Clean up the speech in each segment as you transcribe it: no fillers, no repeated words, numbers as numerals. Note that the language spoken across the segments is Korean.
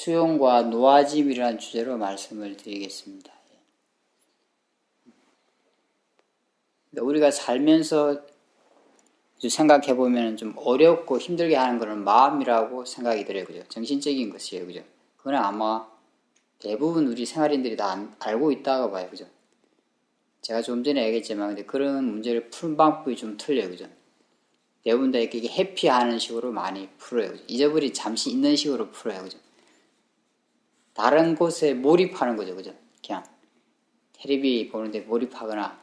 수용과 노아짐이라는 주제로 말씀을 드리겠습니다. 우리가 살면서 생각해 보면 좀 어렵고 힘들게 하는 것은 마음이라고 생각이 들어요. 그죠? 정신적인 것이에요. 그죠? 그건 아마 대부분 우리 생활인들이 다 알고 있다고 봐요. 그죠? 제가 좀 전에 얘기했지만, 근데 그런 문제를 푸는 방법이 좀 틀려요. 그죠? 대부분 다 이렇게 해피하는 식으로 많이 풀어요. 그죠? 잊어버리 잠시 있는 식으로 풀어요. 그죠? 다른 곳에 몰입하는 거죠. 그죠? 그냥 텔레비 보는데 몰입하거나,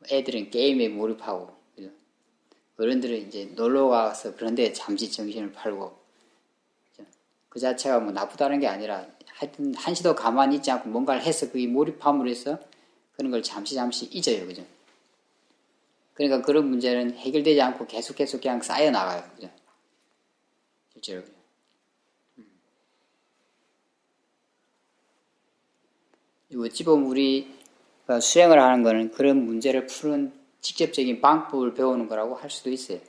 애들은 게임에 몰입하고, 그죠? 어른들은 이제 놀러 가서 그런데 잠시 정신을 팔고, 그죠? 그 자체가 뭐 나쁘다는 게 아니라, 하여튼 한시도 가만히 있지 않고 뭔가를 해서 그게 몰입함으로 해서 그런 걸 잠시 잊어요. 그죠? 그러니까 그런 문제는 해결되지 않고 계속 그냥 쌓여 나가요. 그죠? 실제로. 어찌 보면 우리가 수행을 하는 거는 그런 문제를 푸는 직접적인 방법을 배우는 거라고 할 수도 있어요.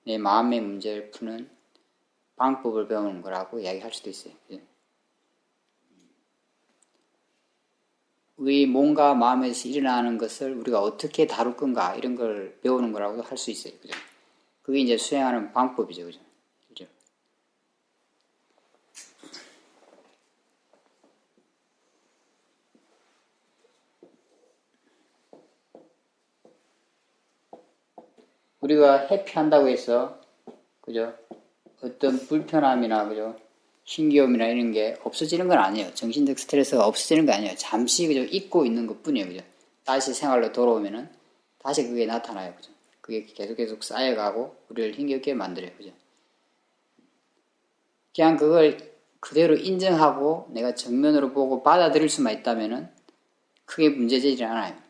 내 마음의 문제를 푸는 방법을 배우는 거라고 이야기할 수도 있어요. 그죠? 우리 몸과 마음에서 일어나는 것을 우리가 어떻게 다룰 건가 이런 걸 배우는 거라고도 할 수 있어요. 그죠? 그게 이제 수행하는 방법이죠. 그죠? 그죠? 우리가 해피한다고 해서 그죠? 어떤 불편함이나 그죠? 신기움이나 이런 게 없어지는 건 아니에요. 정신적 스트레스가 없어지는 게 아니에요. 잠시 그죠? 잊고 있는 것 뿐이에요. 그죠? 다시 생활로 돌아오면은 다시 그게 나타나요. 그죠? 그게 계속 쌓여가고 우리를 힘겹게 만들어요. 그죠? 그냥 그걸 그대로 인정하고 내가 정면으로 보고 받아들일 수만 있다면은 크게 문제되지 않아요.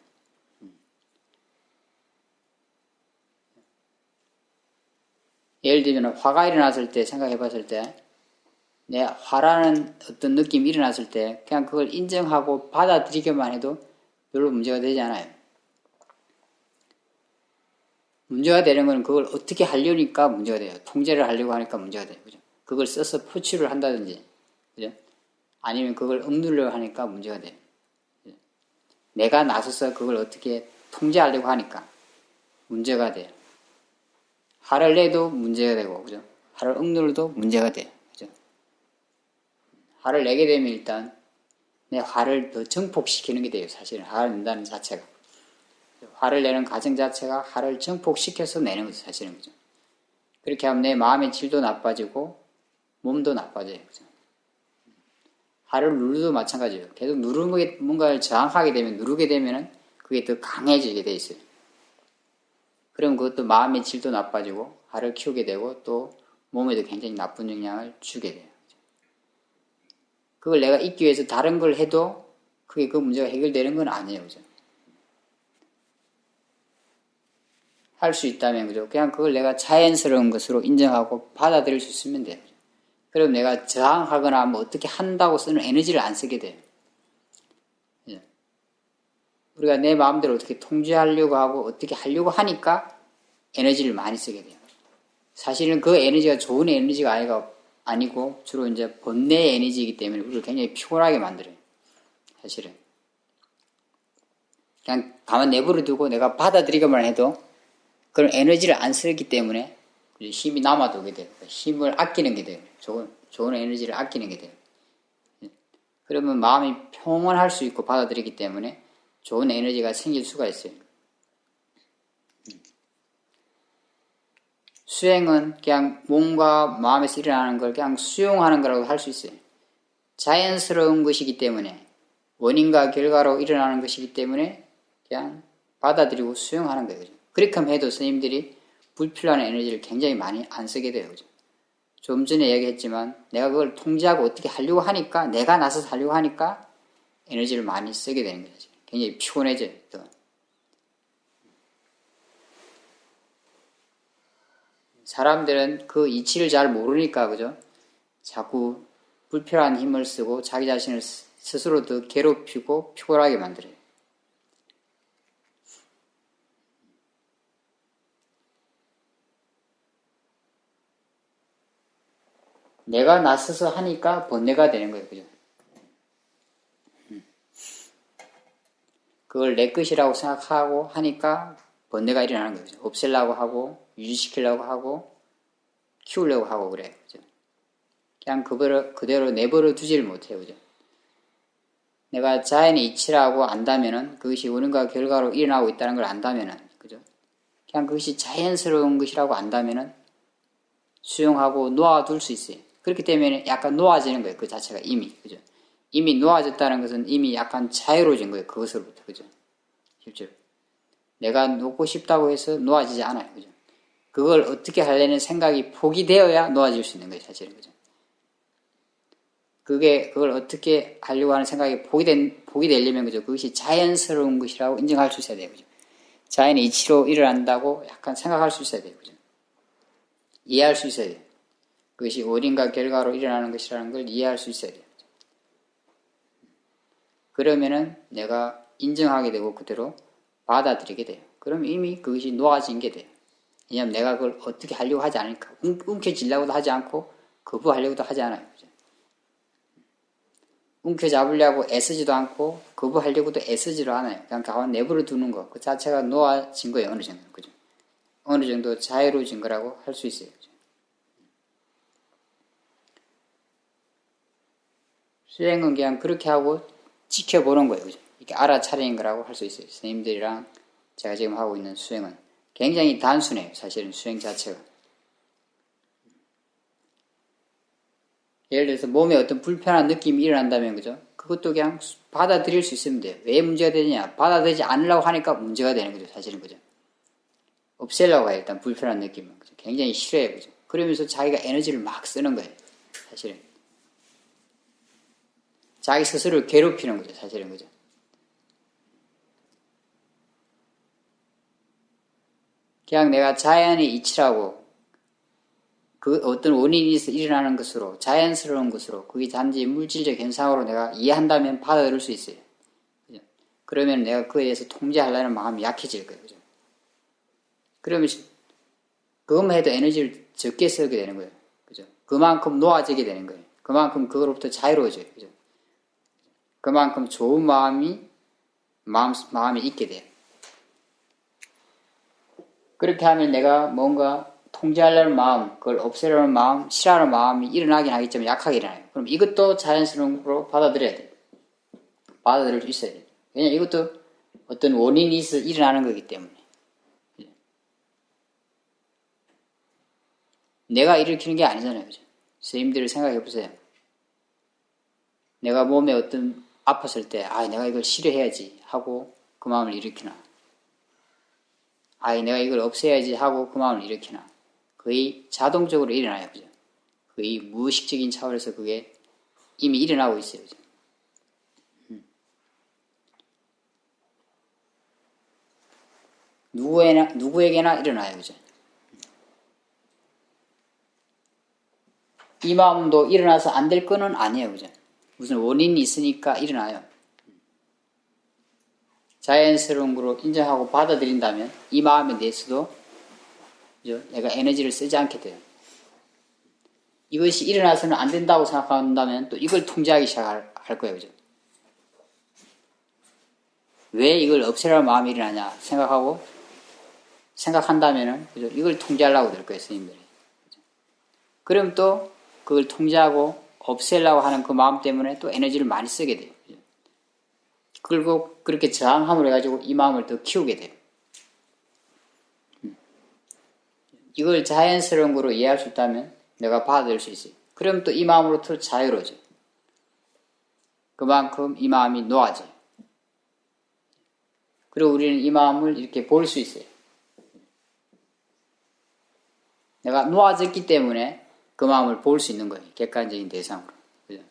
예를 들면 화가 일어났을 때 생각해 봤을 때 내 화라는 어떤 느낌이 일어났을 때 그냥 그걸 인정하고 받아들이기만 해도 별로 문제가 되지 않아요. 문제가 되는 건 그걸 어떻게 하려니까 문제가 돼요. 통제를 하려고 하니까 문제가 돼요. 그죠? 그걸 써서 표출을 한다든지, 그죠? 아니면 그걸 억누르려고 하니까 문제가 돼요. 그죠? 내가 나서서 그걸 어떻게 통제하려고 하니까 문제가 돼요. 화를 내도 문제가 되고, 그죠? 화를 억누르도 문제가 돼요. 그죠? 화를 내게 되면 일단 내 화를 더 증폭시키는 게 돼요. 사실은 화를 낸다는 자체가. 화를 내는 과정 자체가 화를 증폭시켜서 내는 거죠. 사실은. 그죠? 그렇게 하면 내 마음의 질도 나빠지고 몸도 나빠져요. 그죠? 화를 누르도 마찬가지예요. 계속 뭔가를 저항하게 되면 누르게 되면은 그게 더 강해지게 돼 있어요. 그럼 그것도 마음의 질도 나빠지고 화를 키우게 되고 또 몸에도 굉장히 나쁜 영향을 주게 돼요. 그걸 내가 잊기 위해서 다른 걸 해도 그게 그 문제가 해결되는 건 아니에요. 그죠? 할 수 있다면, 그죠? 그냥 그걸 내가 자연스러운 것으로 인정하고 받아들일 수 있으면 돼요. 그럼 내가 저항하거나 뭐 어떻게 한다고 쓰는 에너지를 안 쓰게 돼요. 그죠? 우리가 내 마음대로 어떻게 통제하려고 하고 어떻게 하려고 하니까 에너지를 많이 쓰게 돼요. 사실은 그 에너지가 좋은 에너지가 아니고 주로 이제 번뇌의 에너지이기 때문에 우리를 굉장히 피곤하게 만들어요. 사실은. 그냥 가만 내버려 두고 내가 받아들이기만 해도 그런 에너지를 안 쓰기 때문에 힘이 남아도게 돼요. 힘을 아끼는 게 돼요. 좋은 에너지를 아끼는 게 돼요. 그러면 마음이 평온할 수 있고 받아들이기 때문에 좋은 에너지가 생길 수가 있어요. 수행은 그냥 몸과 마음에서 일어나는 걸 그냥 수용하는 거라고 할 수 있어요. 자연스러운 것이기 때문에 원인과 결과로 일어나는 것이기 때문에 그냥 받아들이고 수용하는 거예요. 그렇게 해도 스님들이 불필요한 에너지를 굉장히 많이 안 쓰게 돼요. 그죠? 좀 전에 얘기했지만 내가 그걸 통제하고 어떻게 하려고 하니까 내가 나서서 하려고 하니까 에너지를 많이 쓰게 되는 거죠. 굉장히 피곤해져요. 또. 사람들은 그 이치를 잘 모르니까 그죠? 자꾸 불필요한 힘을 쓰고 자기 자신을 스스로 더 괴롭히고 피곤하게 만들어요. 내가 나서서 하니까 번뇌가 되는 거예요. 그죠? 그걸 내 것이라고 생각하고 하니까 번뇌가 일어나는 거죠. 없애려고 하고, 유지시키려고 하고, 키우려고 하고 그래요. 그죠? 그냥 그대로 내버려 두지를 못해요. 그죠? 내가 자연의 이치라고 안다면은, 그것이 원인과 결과로 일어나고 있다는 걸 안다면은, 그죠? 그냥 그것이 자연스러운 것이라고 안다면은, 수용하고 놓아둘 수 있어요. 그렇기 때문에 약간 놓아지는 거예요. 그 자체가 이미. 그죠? 이미 놓아졌다는 것은 이미 약간 자유로워진 거예요. 그것으로부터. 그죠? 실제로. 내가 놓고 싶다고 해서 놓아지지 않아요. 그죠? 그걸 어떻게 하려는 생각이 포기되어야 놓아질 수 있는 거예요. 사실은. 그죠? 그걸 어떻게 하려고 하는 생각이 포기되려면, 그죠? 그것이 자연스러운 것이라고 인정할 수 있어야 돼요. 그죠? 자연의 이치로 일어난다고 약간 생각할 수 있어야 돼요. 그죠? 이해할 수 있어야 돼요. 그것이 원인과 결과로 일어나는 것이라는 걸 이해할 수 있어야 돼요. 그러면은 내가 인정하게 되고 그대로 받아들이게 돼요. 그럼 이미 그것이 놓아진 게 돼요. 왜냐하면 내가 그걸 어떻게 하려고 하지 않으니까. 움켜쥐려고도 하지 않고 거부하려고도 하지 않아요. 그죠? 움켜잡으려고 애쓰지도 않고 거부하려고도 애쓰지도 않아요. 그냥 가만 내버려 두는 거. 그 자체가 놓아진 거예요. 어느 정도. 그죠? 어느 정도 자유로워진 거라고 할 수 있어요. 그죠? 수행은 그냥 그렇게 하고 지켜보는 거예요. 그죠? 이렇게 알아차리는 거라고 할 수 있어요. 선생님들이랑 제가 지금 하고 있는 수행은 굉장히 단순해요. 사실은 수행 자체가. 예를 들어서 몸에 어떤 불편한 느낌이 일어난다면, 그죠? 그것도 그냥 받아들일 수 있으면 돼요. 왜 문제가 되느냐? 받아들이지 않으려고 하니까 문제가 되는 거죠. 사실은. 그죠? 없애려고 해요. 일단 불편한 느낌은. 그죠? 굉장히 싫어해요. 그죠? 그러면서 자기가 에너지를 막 쓰는 거예요. 사실은. 자기 스스로를 괴롭히는 거죠. 사실은. 그죠? 그냥 내가 자연의 이치라고 그 어떤 원인이 있어 일어나는 것으로 자연스러운 것으로 그게 단지 물질적 현상으로 내가 이해한다면 받아들일 수 있어요. 그죠? 그러면 내가 그에 대해서 통제하려는 마음이 약해질 거예요. 그죠? 그러면 그것만 해도 에너지를 적게 쓰게 되는 거예요. 그죠? 그만큼 놓아지게 되는 거예요. 그만큼 그거로부터 자유로워져요. 그죠? 그만큼 좋은 마음이 있게 돼요. 그렇게 하면 내가 뭔가 통제하려는 마음, 그걸 없애려는 마음, 싫어하는 마음이 일어나긴 하겠지만 약하게 일어나요. 그럼 이것도 자연스러운 거로 받아들여야 돼요. 받아들일 수 있어야 돼요. 왜냐면 이것도 어떤 원인이 있어 일어나는 거기 때문에. 내가 일으키는 게 아니잖아요. 그죠? 선생님들을 생각해 보세요. 내가 몸에 어떤 아팠을 때, 내가 이걸 싫어해야지 하고 그 마음을 일으키나. 내가 이걸 없애야지 하고 그 마음을 일으키나. 거의 자동적으로 일어나요. 그죠? 거의 무의식적인 차원에서 그게 이미 일어나고 있어요. 그죠? 누구에게나 일어나요. 그죠? 이 마음도 일어나서 안 될 거는 아니에요. 그죠? 무슨 원인이 있으니까 일어나요. 자연스러운 거로 인정하고 받아들인다면 이 마음에 대해서도 그죠? 내가 에너지를 쓰지 않게 돼요. 이것이 일어나서는 안 된다고 생각한다면 또 이걸 통제하기 시작할 거예요. 그죠? 왜 이걸 없애라는 마음이 일어나냐 생각한다면은 그죠? 이걸 통제하려고 될 거예요. 스님들이. 그죠? 그럼 또 그걸 통제하고 없애려고 하는 그 마음 때문에 또 에너지를 많이 쓰게 돼요. 그죠? 그리고 그렇게 저항함을 해가지고 이 마음을 더 키우게 돼요. 이걸 자연스러운 거로 이해할 수 있다면 내가 받아들일 수 있어요. 그럼 또 이 마음으로부터 자유로워져요. 그만큼 이 마음이 놓아져요. 그리고 우리는 이 마음을 이렇게 볼 수 있어요. 내가 놓아졌기 때문에 그 마음을 볼 수 있는 거예요. 객관적인 대상으로. 그죠?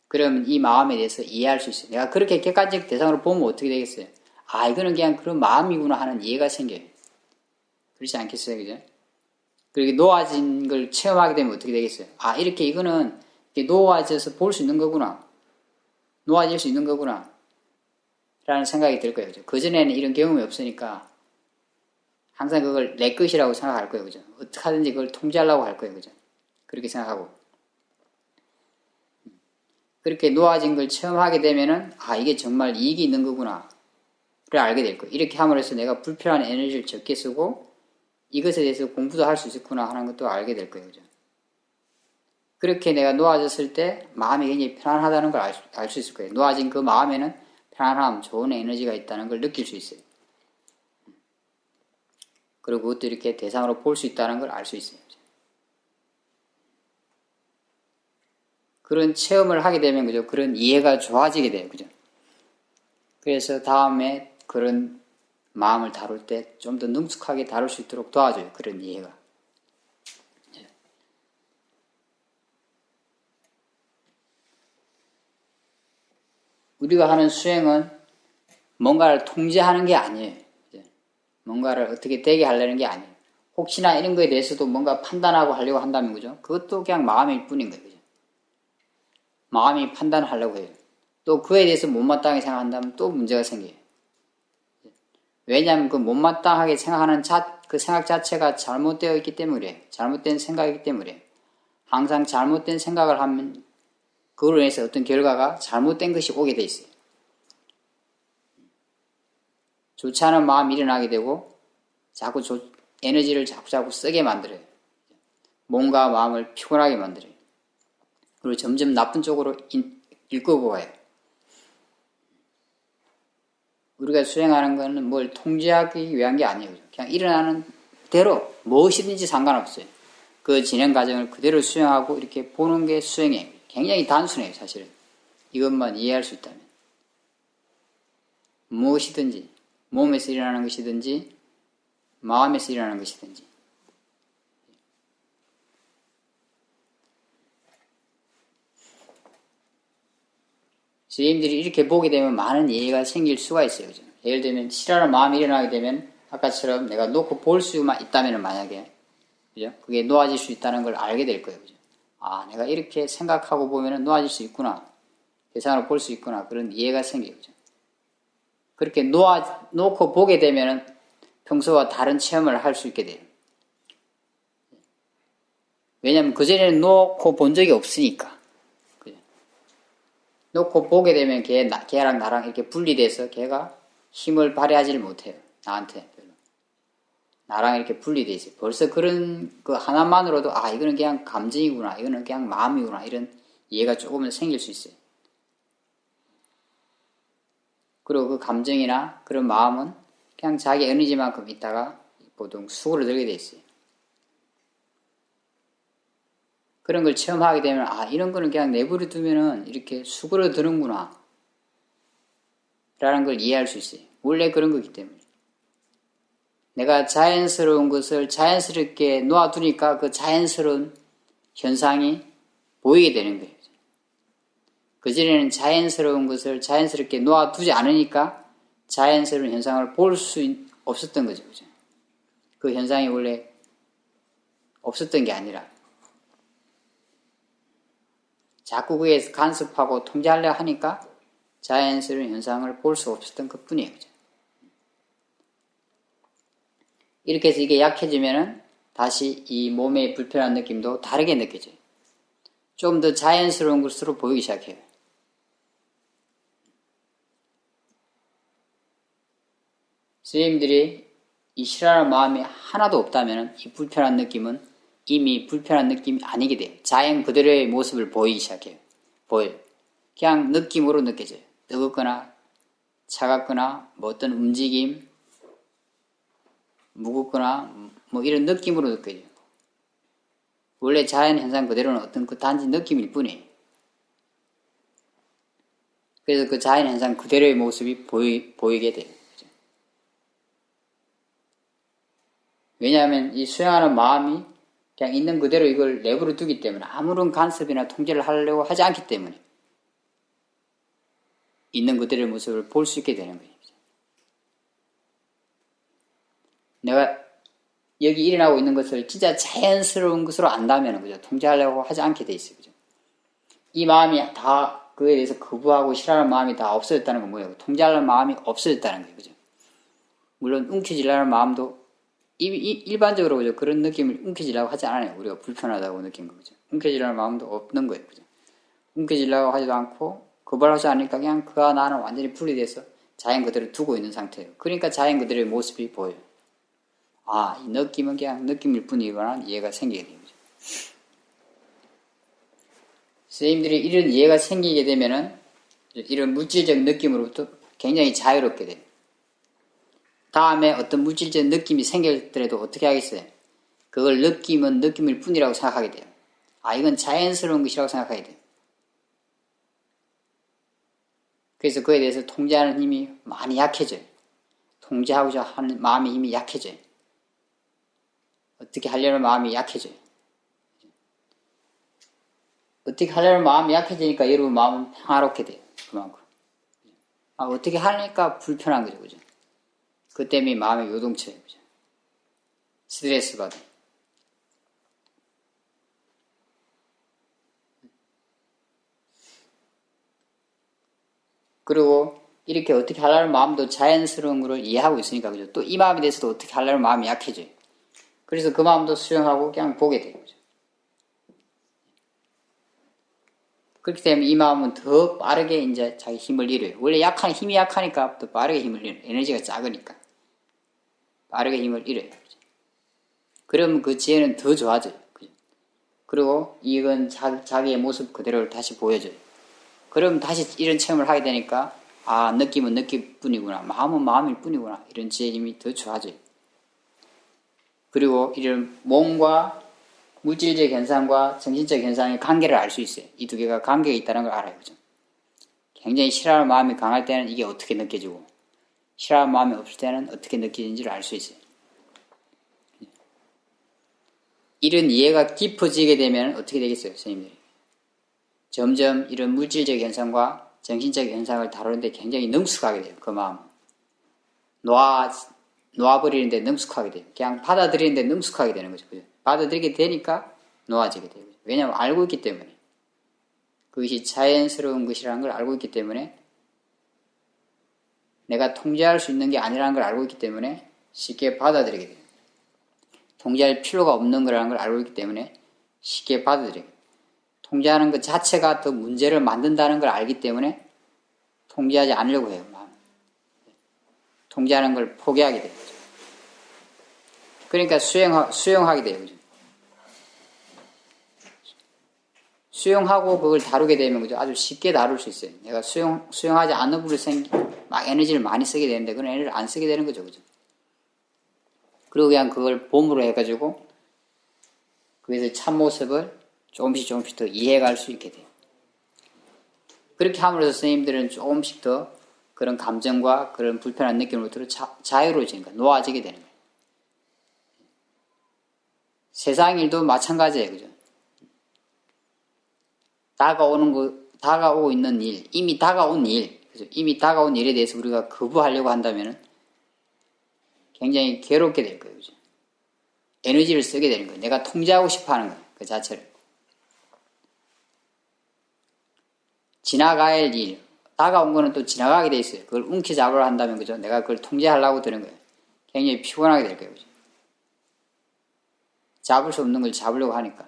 그러면 이 마음에 대해서 이해할 수 있어요. 내가 그렇게 객관적 대상으로 보면 어떻게 되겠어요? 이거는 그냥 그런 마음이구나 하는 이해가 생겨요. 그렇지 않겠어요? 그죠? 그리고 놓아진 걸 체험하게 되면 어떻게 되겠어요? 이렇게 이거는 이렇게 놓아져서 볼 수 있는 거구나. 놓아질 수 있는 거구나. 라는 생각이 들 거예요. 그죠? 그전에는 이런 경험이 없으니까 항상 그걸 내 것이라고 생각할 거예요. 그죠? 어떻게 하든지 그걸 통제하려고 할 거예요. 그죠? 그렇게 생각하고. 그렇게 놓아진 걸 체험하게 되면은, 아, 이게 정말 이익이 있는 거구나. 를 알게 될 거예요. 이렇게 함으로 해서 내가 불필요한 에너지를 적게 쓰고, 이것에 대해서 공부도 할 수 있었구나 하는 것도 알게 될 거예요. 그죠? 그렇게 내가 놓아졌을 때 마음이 굉장히 편안하다는 걸 알 수 있을 거예요. 놓아진 그 마음에는 편안함, 좋은 에너지가 있다는 걸 느낄 수 있어요. 그리고 그것도 이렇게 대상으로 볼 수 있다는 걸 알 수 있어요. 그런 체험을 하게 되면, 그죠? 그런 이해가 좋아지게 돼요. 그죠? 그래서 다음에 그런 마음을 다룰 때 좀 더 능숙하게 다룰 수 있도록 도와줘요. 그런 이해가. 우리가 하는 수행은 뭔가를 통제하는 게 아니에요. 뭔가를 어떻게 되게 하려는 게 아니에요. 혹시나 이런 거에 대해서도 뭔가 판단하고 하려고 한다면, 그죠? 그것도 그냥 마음일 뿐인 거예요. 그죠? 마음이 판단하려고 해요. 또 그에 대해서 못마땅하게 생각한다면 또 문제가 생겨요. 왜냐하면 그 못마땅하게 생각하는 그 생각 자체가 잘못되어 있기 때문에, 잘못된 생각이기 때문에, 항상 잘못된 생각을 하면 그걸로 인해서 어떤 결과가 잘못된 것이 오게 돼 있어요. 좋지 않은 마음이 일어나게 되고 자꾸 에너지를 자꾸 쓰게 만들어요. 몸과 마음을 피곤하게 만들어요. 그리고 점점 나쁜 쪽으로 일구고 가요. 우리가 수행하는 것은 뭘 통제하기 위한 게 아니에요. 그냥 일어나는 대로 무엇이든지 상관없어요. 그 진행 과정을 그대로 수행하고 이렇게 보는 게 수행이에요. 굉장히 단순해요, 사실은. 이것만 이해할 수 있다면. 무엇이든지, 몸에서 일어나는 것이든지, 마음에서 일어나는 것이든지. 스님들이 이렇게 보게 되면 많은 이해가 생길 수가 있어요. 그죠? 예를 들면, 싫어하는 마음이 일어나게 되면, 아까처럼 내가 놓고 볼 수만 있다면 만약에, 그죠? 그게 놓아질 수 있다는 걸 알게 될 거예요. 그죠? 아, 내가 이렇게 생각하고 보면 놓아질 수 있구나. 대상으로 볼 수 있구나. 그런 이해가 생겨요. 그죠? 그렇게 놓고 보게 되면 평소와 다른 체험을 할 수 있게 돼요. 왜냐하면 그전에는 놓고 본 적이 없으니까. 그죠? 놓고 보게 되면 걔랑 나랑 이렇게 분리돼서 걔가 힘을 발휘하지를 못해요. 나한테. 나랑 이렇게 분리돼 있어요. 벌써 그런 그 하나만으로도 아, 이거는 그냥 감정이구나. 이거는 그냥 마음이구나. 이런 이해가 조금은 생길 수 있어요. 그리고 그 감정이나 그런 마음은 그냥 자기 에너지만큼 있다가 보통 수그러들게 돼 있어요. 그런 걸 체험하게 되면 아, 이런 거는 그냥 내버려 두면은 이렇게 수그러드는구나 라는 걸 이해할 수 있어요. 원래 그런 거기 때문에. 내가 자연스러운 것을 자연스럽게 놓아두니까 그 자연스러운 현상이 보이게 되는 거예요. 그전에는 자연스러운 것을 자연스럽게 놓아두지 않으니까 자연스러운 현상을 볼 수 없었던 거죠. 그 현상이 원래 없었던 게 아니라 자꾸 그에 간섭하고 통제하려 하니까 자연스러운 현상을 볼 수 없었던 것 뿐이에요. 이렇게 해서 이게 약해지면은 다시 이 몸의 불편한 느낌도 다르게 느껴져요. 좀 더 자연스러운 것으로 보이기 시작해요. 스님들이 이 싫어하는 마음이 하나도 없다면 이 불편한 느낌은 이미 불편한 느낌이 아니게 돼요. 자연 그대로의 모습을 보이기 시작해요. 보여요. 그냥 느낌으로 느껴져요. 뜨겁거나 차갑거나 뭐 어떤 움직임, 무겁거나 뭐 이런 느낌으로 느껴져요. 원래 자연 현상 그대로는 어떤 그 단지 느낌일 뿐이에요. 그래서 그 자연 현상 그대로의 모습이 보이게 돼요. 왜냐하면 이 수행하는 마음이 그냥 있는 그대로 이걸 내버려 두기 때문에 아무런 간섭이나 통제를 하려고 하지 않기 때문에 있는 그대로의 모습을 볼 수 있게 되는 거예요. 내가 여기 일어나고 있는 것을 진짜 자연스러운 것으로 안다면 그죠? 통제하려고 하지 않게 돼 있어요. 그죠? 이 마음이 다 그에 대해서 거부하고 싫어하는 마음이 다 없어졌다는 건 뭐예요? 통제하려는 마음이 없어졌다는 거예요. 그죠? 물론 움켜쥐려는 마음도 일반적으로 그죠? 그런 느낌을 움켜쥐려고 하지 않아요. 우리가 불편하다고 느낀 거죠. 움켜쥐려는 마음도 없는 거예요. 그죠? 움켜쥐려고 하지도 않고 거부하지 않으니까 그냥 그와 나는 완전히 분리돼서 자연 그대로 두고 있는 상태예요. 그러니까 자연 그대로의 모습이 보여요. 아, 이 느낌은 그냥 느낌일 뿐이거나 이해가 생기게 됩니다. 선생님들이 이런 이해가 생기게 되면은 이런 물질적 느낌으로부터 굉장히 자유롭게 돼요. 다음에 어떤 물질적 느낌이 생겼더라도 어떻게 하겠어요? 그걸 느낌은 느낌일 뿐이라고 생각하게 돼요. 아, 이건 자연스러운 것이라고 생각하게 돼요. 그래서 그에 대해서 통제하는 힘이 많이 약해져요. 통제하고자 하는 마음의 힘이 약해져요. 어떻게 하려는 마음이 약해져요. 어떻게 하려는 마음이 약해지니까 여러분 마음은 평화롭게 돼요. 그만큼. 아, 어떻게 하니까 불편한 거죠. 그죠? 그 때문에 마음이 요동쳐요. 그죠? 스트레스 받아. 그리고 이렇게 어떻게 하려는 마음도 자연스러운 것을 이해하고 있으니까 그죠? 또 이 마음에 대해서도 어떻게 하려는 마음이 약해져요. 그래서 그 마음도 수용하고 그냥 보게 돼요. 그죠? 그렇기 때문에 이 마음은 더 빠르게 이제 자기 힘을 잃어요. 원래 힘이 약하니까 더 빠르게 힘을 잃어요. 에너지가 작으니까. 빠르게 힘을 잃어요. 그죠? 그러면 그 지혜는 더 좋아져요. 그죠? 그리고 이건 자기의 모습 그대로를 다시 보여줘요. 그럼 다시 이런 체험을 하게 되니까 아, 느낌은 느낌뿐이구나. 마음은 마음일 뿐이구나. 이런 지혜의 힘이 더 좋아져요. 그리고 이런 몸과 물질적 현상과 정신적 현상의 관계를 알 수 있어요. 이 두 개가 관계가 있다는 걸 알아요. 그죠? 굉장히 싫어하는 마음이 강할 때는 이게 어떻게 느껴지고 싫어하는 마음이 없을 때는 어떻게 느껴지는지를 알 수 있어요. 이런 이해가 깊어지게 되면 어떻게 되겠어요, 선생님들이? 점점 이런 물질적 현상과 정신적 현상을 다루는데 굉장히 능숙하게 돼요, 그 마음은. 놓아버리는데 능숙하게 돼요. 그냥 받아들이는데 능숙하게 되는 거죠. 그죠? 받아들이게 되니까 놓아지게 돼요. 왜냐하면 알고 있기 때문에. 그것이 자연스러운 것이라는 걸 알고 있기 때문에 내가 통제할 수 있는 게 아니라는 걸 알고 있기 때문에 쉽게 받아들이게 돼요. 통제할 필요가 없는 거라는 걸 알고 있기 때문에 쉽게 받아들여요. 통제하는 것 자체가 더 문제를 만든다는 걸 알기 때문에 통제하지 않으려고 해요. 통제하는 걸 포기하게 돼요. 그러니까 수용하게 돼요. 그죠? 수용하고 그걸 다루게 되면 그죠? 아주 쉽게 다룰 수 있어요. 내가 수용하지 않는 부분을 막 에너지를 많이 쓰게 되는데 그런 에너지를 안 쓰게 되는 거죠. 그죠? 그리고 그냥 그걸 봄으로 해가지고 그래서 참모습을 조금씩 더 이해할 수 있게 돼요. 그렇게 함으로써 선생님들은 조금씩 더 그런 감정과 그런 불편한 느낌으로부터 자유로워지는 거예요. 놓아지게 되는 거예요. 세상 일도 마찬가지예요. 그죠? 다가오고 있는 일, 이미 다가온 일, 그죠? 이미 다가온 일에 대해서 우리가 거부하려고 한다면 굉장히 괴롭게 될 거예요. 그죠? 에너지를 쓰게 되는 거예요. 내가 통제하고 싶어 하는 거예요. 그 자체를. 지나가야 할 일, 다가온 거는 또 지나가게 돼 있어요. 그걸 움켜잡으려 한다면, 그죠? 내가 그걸 통제하려고 드는 거예요. 굉장히 피곤하게 될 거예요. 그죠? 잡을 수 없는 걸 잡으려고 하니까.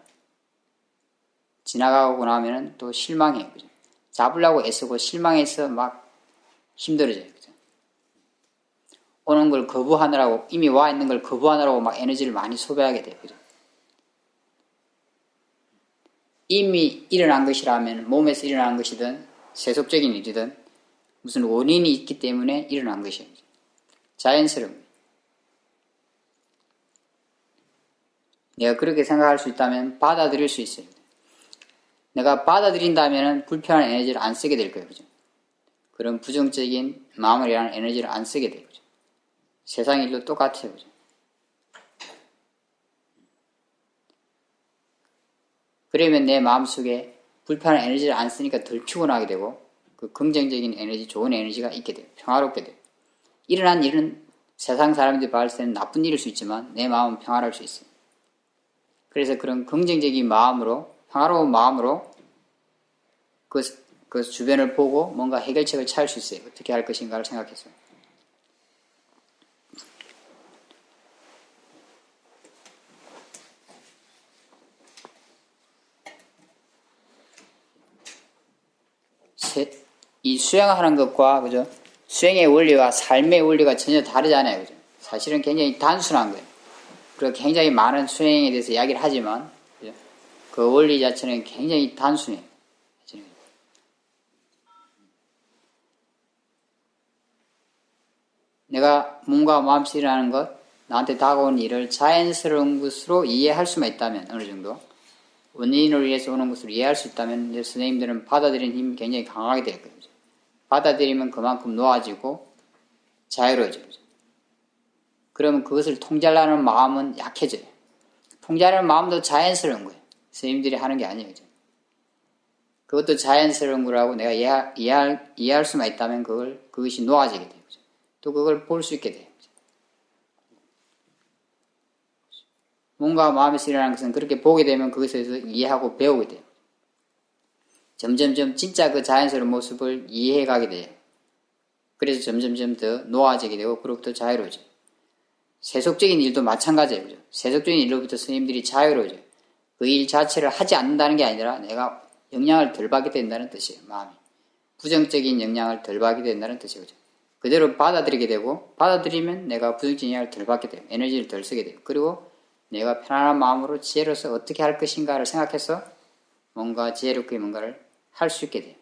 지나가고 나면은 또 실망해요. 그죠? 잡으려고 애쓰고 실망해서 막 힘들어져요. 그죠? 오는 걸 거부하느라고, 이미 와 있는 걸 거부하느라고 막 에너지를 많이 소비하게 돼요. 그죠? 이미 일어난 것이라면, 몸에서 일어난 것이든, 세속적인 일이든, 무슨 원인이 있기 때문에 일어난 것이에요. 자연스러운 거예요. 내가 그렇게 생각할 수 있다면 받아들일 수 있어요. 내가 받아들인다면 불편한 에너지를 안 쓰게 될 거예요. 그죠? 그런 부정적인 마음을 위한 에너지를 안 쓰게 돼요. 그죠? 세상 일도 똑같아요. 그죠? 그러면 내 마음속에 불편한 에너지를 안 쓰니까 덜 피곤하게 되고 그 긍정적인 에너지, 좋은 에너지가 있게 돼요. 평화롭게 돼요. 일어난 일은 세상 사람들이 봤을 때는 나쁜 일일 수 있지만 내 마음은 평화로울 수 있어요. 그래서 그런 긍정적인 마음으로, 평화로운 마음으로 그 주변을 보고 뭔가 해결책을 찾을 수 있어요. 어떻게 할 것인가를 생각해서. 이 수행하는 것과, 그죠? 수행의 원리와 삶의 원리가 전혀 다르잖아요. 그죠? 사실은 굉장히 단순한 거예요. 그리고 굉장히 많은 수행에 대해서 이야기를 하지만, 그죠? 그 원리 자체는 굉장히 단순해요. 내가 몸과 마음씨라는 것, 나한테 다가온 일을 자연스러운 것으로 이해할 수만 있다면, 어느 정도 원인으로 인해서 오는 것으로 이해할 수 있다면 이제 선생님들은 받아들이는 힘이 굉장히 강하게 될 거예요. 받아들이면 그만큼 놓아지고 자유로워져요. 그러면 그것을 통제하려는 마음은 약해져요. 통제하려는 마음도 자연스러운 거예요. 선생님들이 하는 게 아니에요. 그것도 자연스러운 거라고 내가 이해할 수만 있다면 그것이 놓아지게 돼요. 또 그걸 볼 수 있게 돼요. 몸과 마음의 실이라는 것은 그렇게 보게 되면 그것에 대해서 이해하고 배우게 돼요. 점점점 진짜 그 자연스러운 모습을 이해해 가게 돼요. 그래서 점점점 더 놓아지게 되고 그리고 더 자유로워져요. 세속적인 일도 마찬가지예요. 그죠? 세속적인 일로부터 스님들이 자유로워져요. 그 일 자체를 하지 않는다는 게 아니라 내가 영향을 덜 받게 된다는 뜻이에요. 마음이. 부정적인 영향을 덜 받게 된다는 뜻이에요. 그죠? 그대로 받아들이게 되고 받아들이면 내가 부정적인 영향을 덜 받게 돼요. 에너지를 덜 쓰게 돼요. 그리고 내가 편안한 마음으로 지혜로서 어떻게 할 것인가를 생각해서 뭔가 지혜롭게 뭔가를 할 수 있게 돼요.